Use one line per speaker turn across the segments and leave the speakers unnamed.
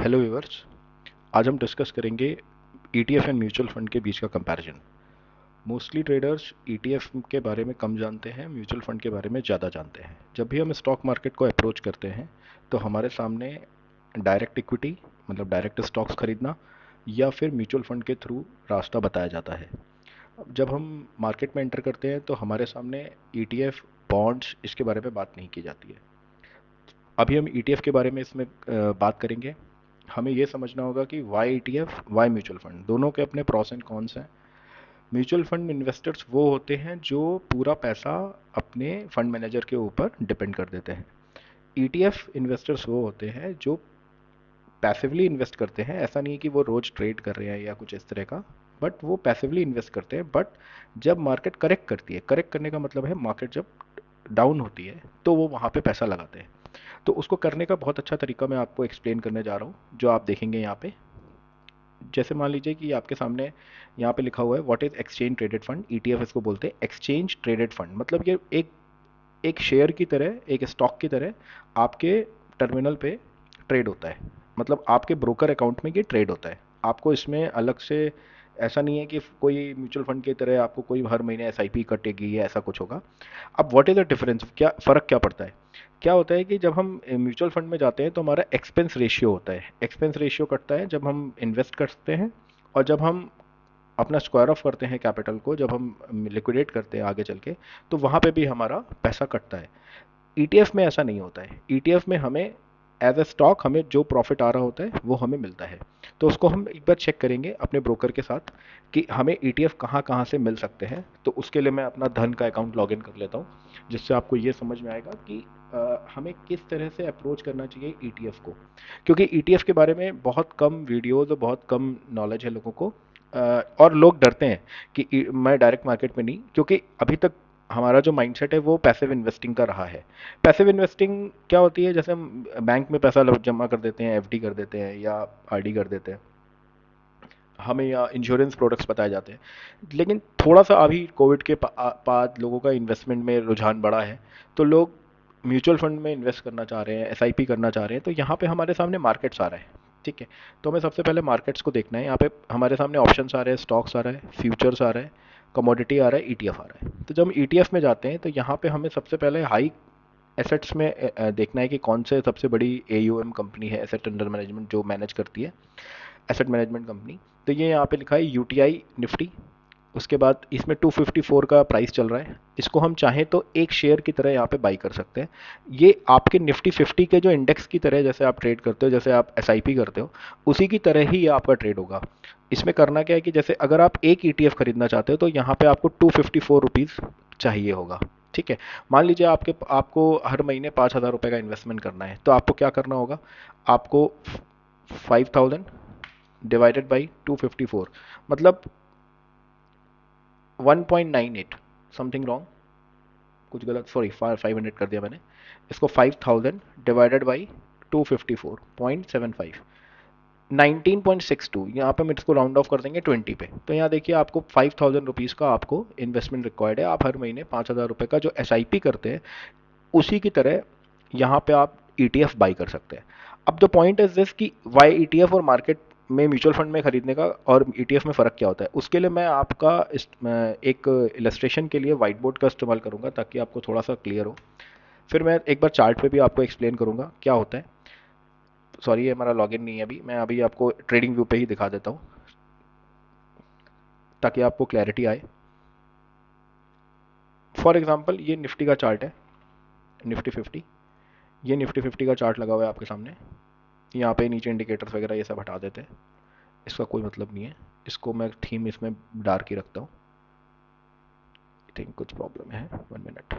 Hello viewers. आज हम discuss करेंगे ईटीएफ एंड म्यूचुअल फंड के बीच का कंपैरिजन। मोस्टली ट्रेडर्स ईटीएफ के बारे में कम जानते हैं, म्यूचुअल फंड के बारे में ज़्यादा जानते हैं। जब भी हम स्टॉक मार्केट को अप्रोच करते हैं तो हमारे सामने डायरेक्ट इक्विटी मतलब डायरेक्ट स्टॉक्स खरीदना या फिर म्यूचुअल फंड के थ्रू रास्ता बताया जाता है। अब जब हम मार्केट में एंटर करते हैं तो हमारे सामने ईटीएफ, बॉन्ड्स, इसके बारे में बात नहीं की जाती है। अभी हम ईटीएफ के बारे में इसमें बात करेंगे। हमें ये समझना होगा कि why ETF, why mutual fund, दोनों के अपने प्रॉस एंड कॉन्स हैं। म्यूचुअल फंड इन्वेस्टर्स वो होते हैं जो पूरा पैसा अपने फंड मैनेजर के ऊपर डिपेंड कर देते हैं। ईटीएफ इन्वेस्टर्स वो होते हैं जो पैसिवली इन्वेस्ट करते हैं। ऐसा नहीं है कि वो रोज ट्रेड कर रहे हैं या कुछ इस तरह का, बट वो पैसिवली इन्वेस्ट करते हैं। बट जब मार्केट करेक्ट करती है, करेक्ट करने का मतलब है मार्केट जब डाउन होती है तो वो वहाँ पे पैसा लगाते हैं। तो उसको करने का बहुत अच्छा तरीका मैं आपको एक्सप्लेन करने जा रहा हूँ, जो आप देखेंगे यहाँ पे। जैसे मान लीजिए कि आपके सामने यहाँ पे लिखा हुआ है what is exchange traded fund, ETF इसको बोलते हैं। एक्सचेंज ट्रेडेड फंड मतलब ये एक एक शेयर की तरह, एक स्टॉक की तरह आपके टर्मिनल पे ट्रेड होता है। मतलब आपके ब्रोकर अकाउंट में ये ट्रेड होता है। आपको इसमें अलग से ऐसा नहीं है कि कोई म्यूचुअल फंड की तरह आपको कोई हर महीने एसआईपी कटेगी या ऐसा कुछ होगा। अब व्हाट इज द डिफरेंस, क्या फ़र्क क्या पड़ता है? क्या होता है कि जब हम म्यूचुअल फंड में जाते हैं तो हमारा एक्सपेंस रेशियो होता है। एक्सपेंस रेशियो कटता है जब हम इन्वेस्ट करते हैं, और जब हम अपना स्क्वायर ऑफ करते हैं कैपिटल को, जब हम लिक्विडेट करते हैं आगे चल के, तो वहाँ पे भी हमारा पैसा कटता है। ईटीएफ में ऐसा नहीं होता है। ईटीएफ में हमें एज ए स्टॉक हमें जो प्रॉफिट आ रहा होता है वो हमें मिलता है। तो उसको हम एक बार चेक करेंगे अपने ब्रोकर के साथ कि हमें ईटीएफ कहाँ कहाँ से मिल सकते हैं। तो उसके लिए मैं अपना धन का अकाउंट लॉगिन कर लेता हूँ, जिससे आपको ये समझ में आएगा कि हमें किस तरह से अप्रोच करना चाहिए ईटीएफ को। क्योंकि ईटीएफ के बारे में बहुत कम वीडियोज़ और बहुत कम नॉलेज है लोगों को। और लोग डरते हैं कि मैं डायरेक्ट मार्केट में नहीं, क्योंकि अभी तक हमारा जो माइंडसेट है वो पैसिव इन्वेस्टिंग का रहा है। पैसिव इन्वेस्टिंग क्या होती है? जैसे हम बैंक में पैसा जमा कर देते हैं, एफडी कर देते हैं या आरडी कर देते हैं, हमें या इंश्योरेंस प्रोडक्ट्स बताए जाते हैं। लेकिन थोड़ा सा अभी कोविड के बाद लोगों का इन्वेस्टमेंट में रुझान बढ़ा है, तो लोग म्यूचुअल फंड में इन्वेस्ट करना चाह रहे हैं, एसआईपी करना चाह रहे हैं। तो यहाँ पे हमारे सामने मार्केट्स आ रहे हैं। ठीक है, तो हमें सबसे पहले मार्केट्स को देखना है। यहाँ पे हमारे सामने ऑप्शंस आ रहे हैं, स्टॉक्स आ रहा है, फ्यूचर्स आ रहा है, कमोडिटी आ रहा है, ईटीएफ आ रहा है। तो जब हम ईटीएफ में जाते हैं तो यहाँ पे हमें सबसे पहले हाई एसेट्स में देखना है कि कौन से सबसे बड़ी एयूएम कंपनी है, एसेट अंडर मैनेजमेंट, जो मैनेज करती है, एसेट मैनेजमेंट कंपनी। तो ये यहाँ पे लिखा है यूटीआई निफ्टी। उसके बाद इसमें 254 का प्राइस चल रहा है। इसको हम चाहें तो एक शेयर की तरह यहाँ पे बाई कर सकते हैं। ये आपके निफ्टी 50 के जो इंडेक्स की तरह, जैसे आप ट्रेड करते हो, जैसे आप एसआईपी करते हो, उसी की तरह ही ये आपका ट्रेड होगा। इसमें करना क्या है कि जैसे अगर आप एक ईटीएफ खरीदना चाहते हो तो यहाँ पे आपको 254 रुपीज़ चाहिए होगा। ठीक है, मान लीजिए आपको हर महीने 5,000 रुपये का इन्वेस्टमेंट करना है, तो आपको क्या करना होगा? आपको 5,000 डिवाइडेड बाई 254, मतलब 1.98, समथिंग रॉन्ग, कुछ गलत, सॉरी 500 कर दिया मैंने। इसको 5,000 डिवाइडेड बाई 254.75, 19.62। यहाँ पे हम इसको राउंड ऑफ कर देंगे 20 पे। तो यहाँ देखिए आपको 5,000 रुपीज़ का आपको इन्वेस्टमेंट रिक्वायर्ड है। आप हर महीने 5,000 रुपये का जो एसआईपी करते हैं उसी की तरह यहाँ पे आप ईटीएफ बाई कर सकते हैं। अब द पॉइंट इज दिस कि वाई ईटीएफ और मार्केट में म्यूचुअल फंड में खरीदने का और ईटीएफ में फ़र्क क्या होता है, उसके लिए मैं आपका एक इलस्ट्रेशन के लिए वाइट बोर्ड का इस्तेमाल करूंगा ताकि आपको थोड़ा सा क्लियर हो। फिर मैं एक बार चार्ट पे भी आपको एक्सप्लेन करूंगा क्या होता है। सॉरी, ये हमारा लॉगिन नहीं है अभी, मैं अभी आपको ट्रेडिंग व्यू पे ही दिखा देता हूँ ताकि आपको क्लैरिटी आए। फॉर एग्जाम्पल ये निफ्टी का चार्ट है, निफ्टी 50। ये निफ्टी 50 का चार्ट लगा हुआ है आपके सामने। यहाँ पे नीचे इंडिकेटर्स वगैरह ये सब हटा देते हैं, इसका कोई मतलब नहीं है। इसको मैं थीम इसमें डार्क ही रखता हूँ। आई थिंक कुछ प्रॉब्लम है, 1 मिनट।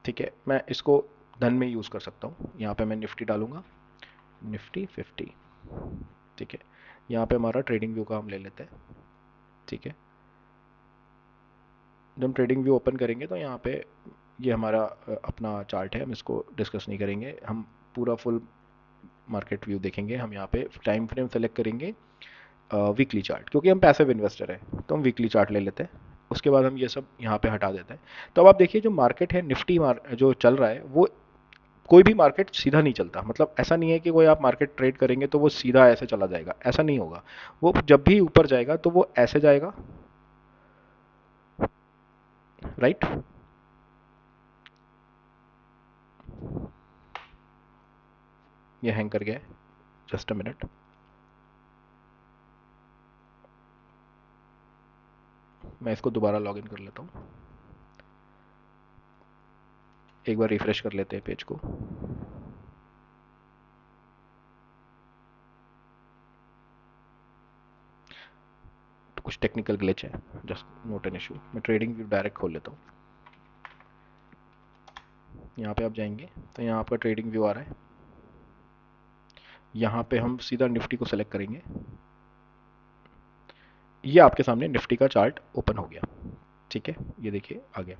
ठीक है, मैं इसको धन में यूज़ कर सकता हूँ। यहाँ पे मैं निफ्टी डालूंगा, निफ्टी 50। ठीक है, यहाँ पे हमारा ट्रेडिंग व्यू का हम ले लेते हैं। ठीक है, जब हम ट्रेडिंग व्यू ओपन करेंगे तो यहाँ पे ये हमारा अपना चार्ट है, हम इसको डिस्कस नहीं करेंगे। हम पूरा फुल मार्केट व्यू देखेंगे। हम यहाँ पे टाइम फ्रेम सेलेक्ट करेंगे, वीकली चार्ट, क्योंकि हम पैसिव इन्वेस्टर हैं तो हम वीकली चार्ट ले लेते हैं। उसके बाद हम ये सब यहाँ पे हटा देते हैं। तो अब आप देखिए जो मार्केट है, निफ्टी जो चल रहा है वो कोई भी मार्केट सीधा नहीं चलता, मतलब ऐसा नहीं है कि कोई आप मार्केट ट्रेड करेंगे तो वो सीधा ऐसे चला जाएगा, ऐसा नहीं होगा। वो जब भी ऊपर जाएगा तो वो ऐसे जाएगा, राइट। ये हैंग कर गया है, जस्ट अ मिनट। मैं इसको दोबारा लॉगिन कर लेता हूँ, एक बार रिफ्रेश कर लेते हैं पेज को। तो कुछ टेक्निकल ग्लिच है, जस्ट नोट एन इशू। मैं ट्रेडिंग व्यू डायरेक्ट खोल लेता हूँ। यहाँ पे आप जाएंगे तो यहाँ आपका ट्रेडिंग व्यू आ रहा है। यहाँ पे हम सीधा निफ्टी को सेलेक्ट करेंगे। ये आपके सामने निफ्टी का चार्ट ओपन हो गया, ठीक है, ये देखिए आ गया।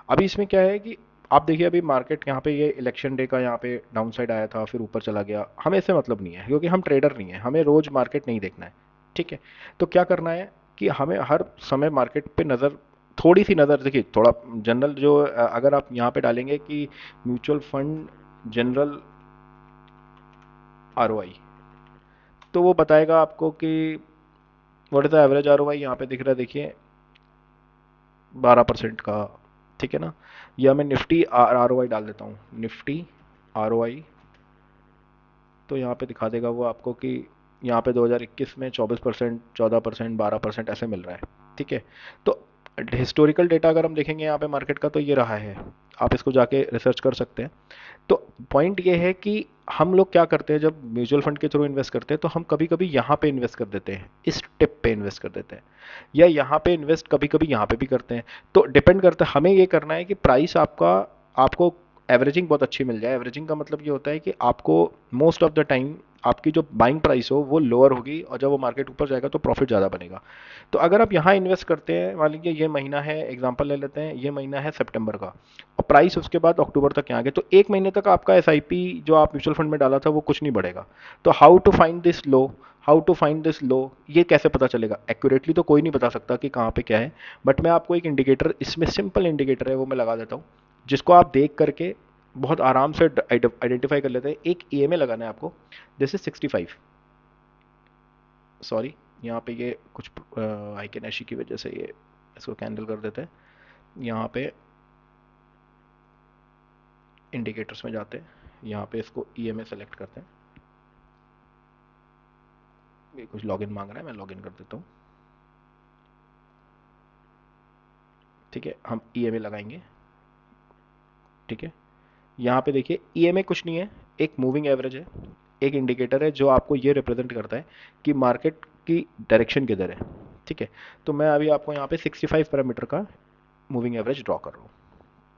अभी इसमें क्या है कि आप देखिए अभी मार्केट यहाँ पे, ये इलेक्शन डे का यहाँ पे डाउन साइड आया था, फिर ऊपर चला गया। हमें इससे मतलब नहीं है क्योंकि हम ट्रेडर नहीं है, हमें रोज मार्केट नहीं देखना है, ठीक है। तो क्या करना है कि हमें हर समय मार्केट पे नज़र, थोड़ी सी नज़र देखिए, थोड़ा जनरल जो अगर आप यहाँ पे डालेंगे कि म्यूचुअल फंड जनरल आरओआई, तो वो बताएगा आपको कि what is the average ROI. यहाँ पे दिख रहा है देखिए 12% का, ठीक है ना। या मैं निफ्टी आरओआई डाल देता हूँ, निफ्टी आरओआई, तो यहाँ पे दिखा देगा वो आपको कि यहाँ पे 2021 में 24%, 14%, 12% ऐसे मिल रहा है, ठीक है। तो हिस्टोरिकल डेटा अगर हम देखेंगे यहाँ पे मार्केट का, तो ये रहा है। आप इसको जाके रिसर्च कर सकते हैं। तो पॉइंट ये है कि हम लोग क्या करते हैं जब म्यूचुअल फंड के थ्रू इन्वेस्ट करते हैं, तो हम कभी कभी यहाँ पे इन्वेस्ट कर देते हैं, इस टिप पे इन्वेस्ट कर देते हैं, या यहाँ पे इन्वेस्ट कभी कभी यहाँ पे भी करते हैं। तो डिपेंड करता है, हमें ये करना है कि प्राइस आपका, आपको एवरेजिंग बहुत अच्छी मिल जाए। एवरेजिंग का मतलब ये होता है कि आपको मोस्ट ऑफ द टाइम आपकी जो बाइंग प्राइस हो वो लोअर होगी, और जब वो मार्केट ऊपर जाएगा तो प्रॉफिट ज़्यादा बनेगा। तो अगर आप यहाँ इन्वेस्ट करते हैं, मान लीजिए ये महीना है, एग्जांपल ले लेते हैं, ये महीना है सितंबर का, और प्राइस उसके बाद अक्टूबर तक यहाँ आ गए, तो एक महीने तक आपका एसआईपी जो आप म्यूचुअल फंड में डाला था वो कुछ नहीं बढ़ेगा। तो how to find this low, how to find this low, ये कैसे पता चलेगा? एक्यूरेटली तो कोई नहीं बता सकता कि कहाँ पे क्या है, बट मैं आपको एक इंडिकेटर, इसमें सिंपल इंडिकेटर है वो मैं लगा देता हूँ, जिसको आप देख करके बहुत आराम से आइडेंटिफाई कर लेते हैं। एक ईएमए लगाना है आपको, दिस इज 65, सॉरी यहाँ पे ये कुछ आइकन ऐशी की वजह से ये इसको कैंसिल कर देते हैं। यहाँ पे इंडिकेटर्स में जाते हैं, यहाँ पे इसको ईएमए सेलेक्ट करते हैं। ये कुछ लॉगिन मांग रहा है, मैं लॉगिन कर देता हूँ, ठीक है। हम ईएमए लगाएंगे, ठीक है। यहाँ पे देखिए ईएमए कुछ नहीं है, एक मूविंग एवरेज है, एक इंडिकेटर है जो आपको ये रिप्रेजेंट करता है कि मार्केट की डायरेक्शन किधर है, ठीक है। तो मैं अभी आपको यहाँ पे 65 पैरामीटर का मूविंग एवरेज ड्रॉ कर रहा हूँ,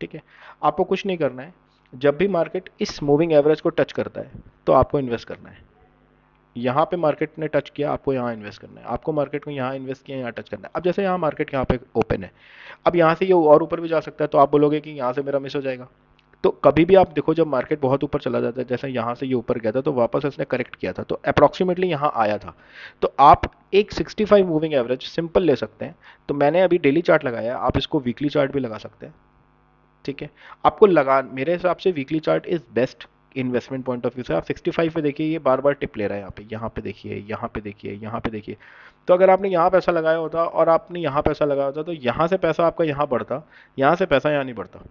ठीक है। आपको कुछ नहीं करना है, जब भी मार्केट इस मूविंग एवरेज को टच करता है तो आपको इन्वेस्ट करना है। यहाँ पे मार्केट ने टच किया, आपको यहाँ इन्वेस्ट करना है। आपको मार्केट में यहाँ इन्वेस्ट किया, यहाँ टच करना है। अब जैसे यहाँ मार्केट यहाँ पे ओपन है, अब यहाँ से ये और ऊपर भी जा सकता है, तो आप बोलोगे कि यहाँ से मेरा मिस हो जाएगा। तो कभी भी आप देखो जब मार्केट बहुत ऊपर चला जाता है, जैसे यहाँ से ये ऊपर गया था तो वापस इसने करेक्ट किया था, तो अप्रॉक्सीमेटली यहाँ आया था। तो आप एक 65 मूविंग एवरेज सिंपल ले सकते हैं। तो मैंने अभी डेली चार्ट लगाया है, आप इसको वीकली चार्ट भी लगा सकते हैं, ठीक है। आपको लगा, मेरे हिसाब से weekly chart is best investment point of view से। आप 65 पे देखिए, ये बार बार टिप ले रहा है, यहाँ पे देखिए, यहाँ पे देखिए, यहाँ पे देखिए। तो अगर आपने यहाँ पैसा लगाया होता और आपने यहाँ पैसा लगाया होता, तो यहाँ से पैसा आपका यहाँ बढ़ता, यहाँ से पैसा यहाँ नहीं बढ़ता।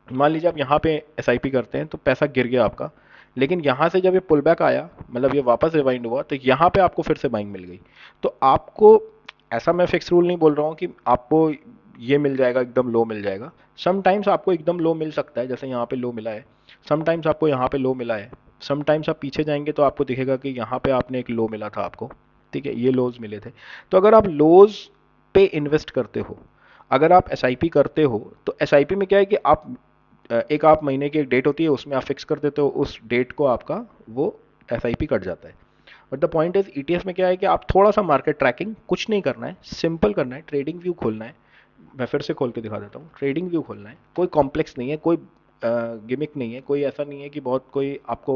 मान लीजिए आप यहाँ पे एसआईपी करते हैं तो पैसा गिर गया आपका, लेकिन यहाँ से जब ये पुल बैक आया, मतलब ये वापस रिवाइंड हुआ, तो यहाँ पे आपको फिर से बाइंग मिल गई। तो आपको, ऐसा मैं फिक्स रूल नहीं बोल रहा हूँ कि आपको ये मिल जाएगा, एकदम लो मिल जाएगा। समटाइम्स आपको एकदम लो मिल सकता है, जैसे यहाँ पे लो मिला है। समटाइम्स आपको यहाँ पे लो मिला है। समटाइम्स आप पीछे जाएंगे तो आपको दिखेगा कि यहाँ पे आपने एक लो मिला था आपको, ठीक है, ये लोज मिले थे। तो अगर आप लोज पे इन्वेस्ट करते हो, अगर आप एसआईपी करते हो, तो एसआईपी में क्या है कि आप एक, आप महीने की एक डेट होती है उसमें आप फिक्स कर देते हो, उस डेट को आपका वो एसआईपी कट जाता है। But the point is ETF में क्या है कि आप थोड़ा सा मार्केट ट्रैकिंग, कुछ नहीं करना है, सिंपल करना है, ट्रेडिंग व्यू खोलना है। मैं फिर से खोल के दिखा देता हूँ, ट्रेडिंग व्यू खोलना है, कोई कॉम्प्लेक्स नहीं है, कोई गिमिक नहीं है, कोई ऐसा नहीं है कि बहुत कोई आपको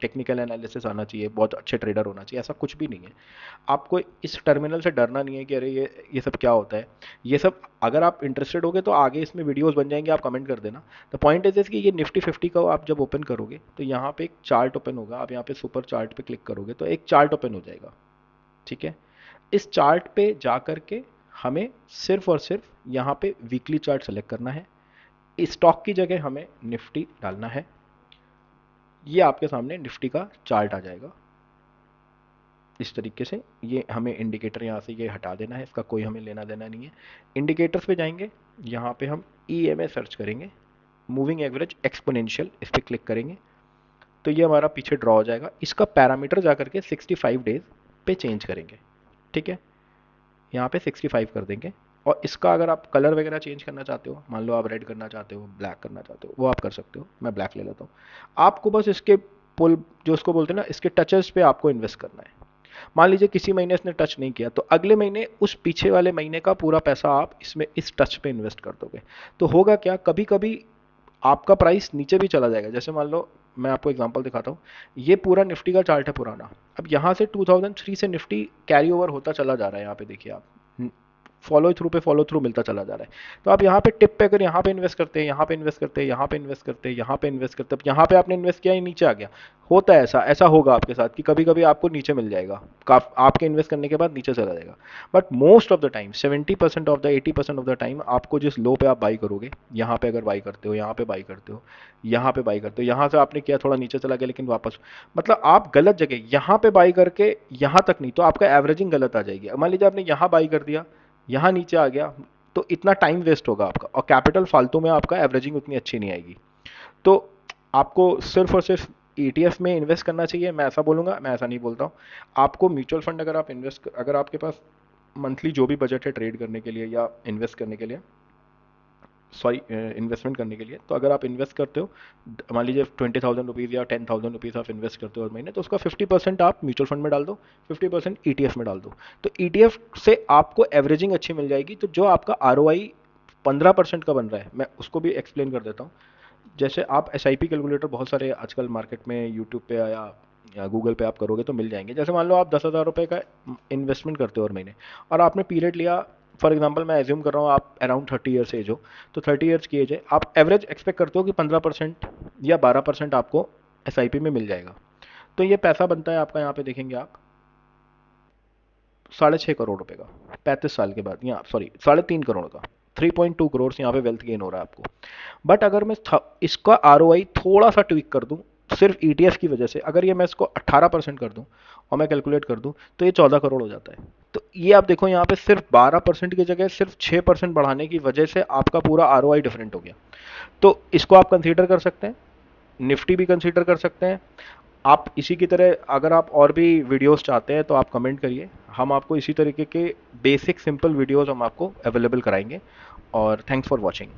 टेक्निकल एनालिसिस आना चाहिए, बहुत अच्छे ट्रेडर होना चाहिए, ऐसा कुछ भी नहीं है। आपको इस टर्मिनल से डरना नहीं है कि अरे ये सब क्या होता है। ये सब अगर आप इंटरेस्टेड होगे तो आगे इसमें वीडियोस बन जाएंगे, आप कमेंट कर देना। द पॉइंट इज कि ये निफ्टी 50 का आप जब ओपन करोगे तो यहाँ पे एक चार्ट ओपन होगा, आप यहाँ पे सुपर चार्ट पे क्लिक करोगे तो एक चार्ट ओपन हो जाएगा, ठीक है। इस चार्ट पे जा करके हमें सिर्फ और सिर्फ यहाँ पे वीकली चार्ट सेलेक्ट करना है, स्टॉक की जगह हमें निफ्टी डालना है। ये आपके सामने निफ्टी का चार्ट आ जाएगा इस तरीके से। ये हमें इंडिकेटर यहाँ से ये हटा देना है, इसका कोई हमें लेना देना नहीं है। इंडिकेटर्स पे जाएंगे, यहाँ पे हम EMA सर्च करेंगे, मूविंग एवरेज एक्सपोनेंशियल, इस पर क्लिक करेंगे तो ये हमारा पीछे ड्रॉ हो जाएगा। इसका पैरामीटर जा करके 65 डेज पे चेंज करेंगे, ठीक है। यहाँ पे 65 कर देंगे। और इसका अगर आप कलर वगैरह चेंज करना चाहते हो, मान लो आप रेड करना चाहते हो, ब्लैक करना चाहते हो, वो आप कर सकते हो। मैं ब्लैक ले लेता हूँ। आपको बस इसके पुल, जो उसको बोलते हैं ना, इसके टचेस पे आपको इन्वेस्ट करना है। मान लीजिए किसी महीने इसने टच नहीं किया तो अगले महीने उस पीछे वाले महीने का पूरा पैसा आप इसमें इस टच पे इन्वेस्ट कर दोगे। तो होगा क्या, कभी कभी आपका प्राइस नीचे भी चला जाएगा। जैसे मान लो मैं आपको एग्जांपल दिखाता हूँ, ये पूरा निफ्टी का चार्ट है पुराना। अब यहाँ से 2003 से निफ्टी कैरी ओवर होता चला जा रहा है, यहाँ पे देखिए आप, फॉलो थ्रू पे फॉलो थ्रू मिलता चला जा रहा है। तो आप यहाँ पे टिप पे अगर यहाँ पे इन्वेस्ट करते हैं, यहाँ पे इन्वेस्ट करते हैं, यहाँ पे इन्वेस्ट करते हैं, यहाँ पे इन्वेस्ट करते हैं, यहाँ पे आपने इन्वेस्ट किया, ये नीचे आ गया। होता है ऐसा, ऐसा होगा आपके साथ कि कभी कभी आपको नीचे मिल जाएगा, आपके इन्वेस्ट करने के बाद नीचे चला जाएगा। But most of the time, 70% of the 80% of the time आपको जिस लो पे आप बाई करोगे, यहाँ पे अगर बाई करते हो, यहाँ पे बाई करते हो, यहाँ पे बाई करते हो, यहाँ से आपने किया थोड़ा नीचे चला गया लेकिन वापस, मतलब आप गलत जगह यहाँ पे बाई करके यहाँ तक नहीं तो आपका एवरेजिंग गलत आ जाएगी। मान लीजिए आपने यहाँ बाई कर दिया, यहाँ नीचे आ गया, तो इतना टाइम वेस्ट होगा आपका और कैपिटल फालतू में, आपका एवरेजिंग उतनी अच्छी नहीं आएगी। तो आपको सिर्फ और सिर्फ ETF में इन्वेस्ट करना चाहिए, मैं ऐसा बोलूँगा। मैं ऐसा नहीं बोलता हूँ। आपको म्यूचुअल फंड अगर आप इन्वेस्ट, अगर आपके पास मंथली जो भी बजट है ट्रेड करने के लिए या इन्वेस्ट करने के लिए, सॉरी इन्वेस्टमेंट करने के लिए, तो अगर आप इन्वेस्ट करते हो, मान लीजिए 20,000 रुपीज़ या 10,000 रुपीज़ आप इन्वेस्ट करते हो हर महीने, तो उसका 50% आप म्यूचुअल फंड में डाल दो, 50% ETF में डाल दो। तो ETF से आपको एवरेजिंग अच्छी मिल जाएगी। तो जो आपका ROI 15% का बन रहा है, मैं उसको भी एक्सप्लेन कर देता हूँ। जैसे आप SIP कैलकुलेटर बहुत सारे आजकल मार्केट में यूट्यूब पे या गूगल पे आप करोगे तो मिल जाएंगे। जैसे मान लो आप 10,000 रुपये का इन्वेस्टमेंट करते हो हर महीने, और आपने पीरियड लिया, फॉर एग्जांपल मैं एज्यूम कर रहा हूँ आप अराउंड 30 ईयर्स एज हो, तो 30 ईयर्स की एज है, आप एवरेज एक्सपेक्ट करते हो कि 15% या 12% आपको SIP में मिल जाएगा। तो ये पैसा बनता है आपका, यहाँ पे देखेंगे आप, 6.5 करोड़ रुपए का 35 साल के बाद, या सॉरी 3.5 करोड़ का, 3.2 करोड़ यहाँ पे वेल्थ गेन हो रहा है आपको। बट अगर मैं इसका ROI थोड़ा सा ट्विक कर दूं, सिर्फ ETF की वजह से, अगर ये मैं इसको 18% कर दूं और मैं कैलकुलेट कर दूं, तो ये 14 करोड़ हो जाता है। तो ये आप देखो, यहाँ पे सिर्फ 12% की जगह सिर्फ 6% बढ़ाने की वजह से आपका पूरा ROI डिफरेंट हो गया। तो इसको आप कंसीडर कर सकते हैं, निफ्टी भी कंसीडर कर सकते हैं आप। इसी की तरह अगर आप और भी वीडियोस चाहते हैं तो आप कमेंट करिए, हम आपको इसी तरीके के बेसिक सिंपल वीडियोस हम आपको अवेलेबल कराएंगे। और थैंक्स फॉर वॉचिंग।